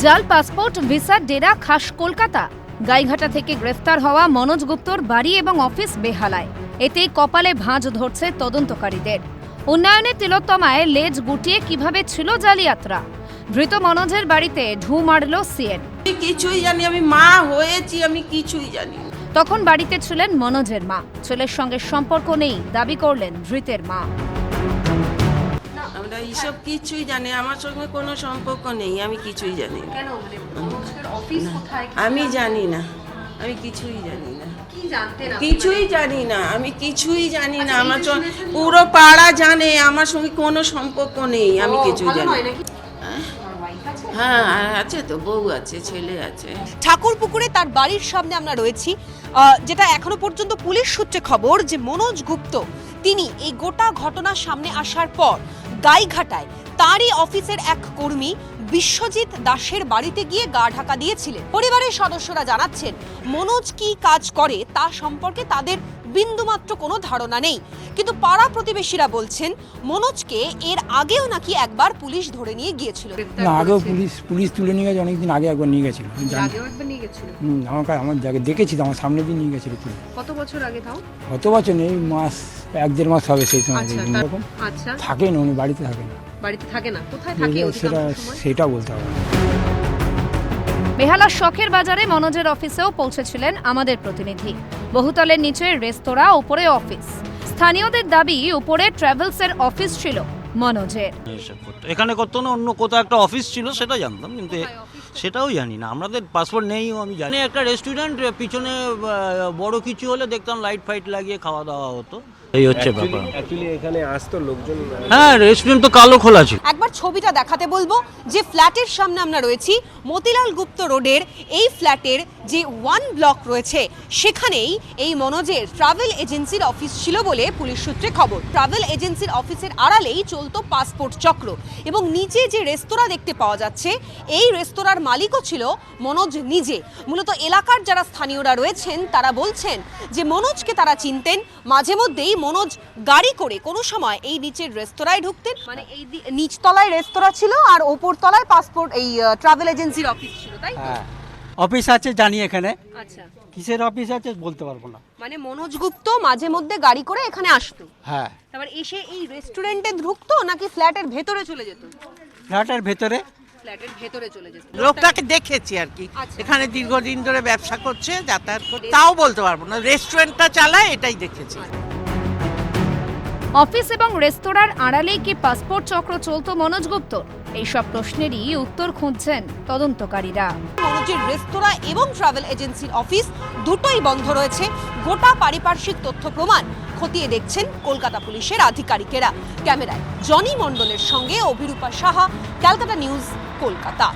জাল passport visa ডেরা খাস কলকাতা। গাইঘাটা থেকে গ্রেফতার হওয়া মনোজ গুপ্তর বাড়ি এবং অফিস বেহালায়। এতেই কপালে ভাঁজ ধরছে তদন্তকারীদের। উন্নয়নে তিলোত্তমায় লেজ গুটিয়ে কিভাবে ছিল জালিয়াতরা। ধৃত মনোজের বাড়িতে ঢু মারল সিএন। কিছুই জানি, আমি মা হয়েছি, আমি কিছুই জানি। তখন বাড়িতে ছিলেন মনোজের মা। ছেলের সঙ্গে সম্পর্ক নেই দাবি করলেন ধৃতের মা। আমরা এইসব কিছুই জানি, আমার সঙ্গে কোনো সম্পর্ক নেই, আমি কিছুই জানি না। আমি জানি না, আমি কিছুই জানি না, কিছুই জানি না, আমি কিছুই জানি না। আমার পুরো পাড়া জানে আমার সঙ্গে কোনো সম্পর্ক নেই, আমি কিছুই জানি না। হ্যাঁ আছে তো, বউ আছে, ছেলে আছে। ঠাকুরপুকুরে তার বাড়ির সামনে আমরা রয়েছি, যেটা এখনো পর্যন্ত পুলিশ সূত্রে খবর যে মনোজ গুপ্ত তিনি এই গোটা ঘটনার সামনে আসার পর গাইঘাটায় তারই অফিসের এক কর্মী বিশ্বজিৎ দাসের বাড়িতে গিয়ে গা ঢাকা দিয়েছিলেন। পরিবারের সদস্যরা জানাচ্ছেন মনোজ কি কাজ করে তা সম্পর্কে তাদের বিন্দুমাত্র কোনো ধারণা নেই, কিন্তু পাড়া প্রতিবেশীরা বলছেন মনোজকে এর আগেও নাকি একবার পুলিশ ধরে নিয়ে গিয়েছিল। না, আগেও পুলিশ তুলে নিয়ে গেছে, অনেকদিন আগে একবার নিয়ে গেছিল। আমার জায়গায় দেখেছি তো, আমার সামনে দিয়ে নিয়ে গেছিল তুলে। কত বছর আগে তাও? কত বছর নেই, মাস 1-1.5 মাস হবে সেই সময়। এরকম থাকেন, উনি বাড়িতে থাকেন। বাড়িতে থাকে না, কোথায় থাকে সেটা বলতে হবে। বেহালার শখের বাজারে মনোজের অফিসেও পৌঁছেছিলেন আমাদের প্রতিনিধি। বহুতলের নিচে রেস্তোরাঁ, উপরে অফিস। স্থানীয়দের দাবি উপরে ট্রাভেলসের অফিস ছিল মনোজের। এখানে করতো না, অন্য কোথাও একটা অফিস ছিল সেটা জানতাম, কিন্তু সেটাও জানি না। আমাদের পাসপোর্ট নেই, আমি জানি। একটা রেস্টুরেন্ট, পিছনে বড় কিছু হলে দেখতাম লাইট ফাইট লাগিয়ে খাওয়া দাওয়া হতো। এই হচ্ছে ব্যাপার। অ্যাকচুয়ালি এখানে আসতো লোকজন। হ্যাঁ, রেস্টুরেন্ট তো কালো খোলা ছিল। একবার ছবিটা দেখাতে বলবো। যে ফ্ল্যাটের সামনে আমরা রয়েছি, মতিলাল গুপ্ত রোডের এই ফ্ল্যাটের যে 1 ব্লক রয়েছে, সেখানেই এই মনোজের ট্রাভেল এজেন্সির অফিস ছিল বলে পুলিশ সূত্রে খবর। ট্রাভেল এজেন্সির অফিসের আড়ালেই চলতো পাসপোর্ট চক্র, এবং নিচে যে রেস্তোরাঁ দেখতে পাওয়া যাচ্ছে, এই রেস্তোরাঁর মালিকও ছিল মনোজ নিজে। মূলত এলাকার যারা স্থানীয়রা রয়েছেন তারা বলছেন যে মনোজকে তারা চিনতেন। মাঝে মধ্যেই মনোজ গাড়ি করে কোনো সময় এই নিচের রেস্তোরাঁয় ঢুকতেন। মানে এই নিচতলায় রেস্তোরাঁ ছিল আর ওপর তলায় পাসপোর্ট এই ট্রাভেল এজেন্সির অফিস ছিল, তাই তো? অফিস আছে জানি, এখানে আচ্ছা, কিসের অফিস আছে বলতে পারবো না। মানে মনোজ গুপ্ত মাঝে মধ্যে গাড়ি করে এখানে আসতো। হ্যাঁ, তারপর এসে এই রেস্টুরেন্টে ঢুকতো নাকি ফ্ল্যাটের ভেতরে চলে যেত? ফ্ল্যাটের ভেতরে। ফ্ল্যাটের ভেতরে চলে যেত। লোকটাকে দেখেছি আর কি, আচ্ছা। এখানে দীর্ঘদিন ধরে ব্যবসা করছে, যাতায়াত করছে, তাও বলতে পারবো না। রেস্টুরেন্টটা চালায়, এটাই দেখেছি। অফিস এবং রেস্তোরাঁর আড়ালেই কি পাসপোর্ট চক্র চলতো মনোজ গুপ্তর? এইসব প্রশ্নেরই উত্তর খুঁজছেন তদন্তকারীরা। মনোজের রেস্তোরাঁ এবং ট্রাভেল এজেন্সির অফিস দুটোই বন্ধ রয়েছে। গোটা পারিপার্শ্বিক তথ্য প্রমাণ খতিয়ে দেখছেন কলকাতা পুলিশের আধিকারিকেরা। ক্যামেরায় জনি মণ্ডলের সঙ্গে অভিরূপা সাহা, ক্যালকাটা নিউজ, কলকাতা।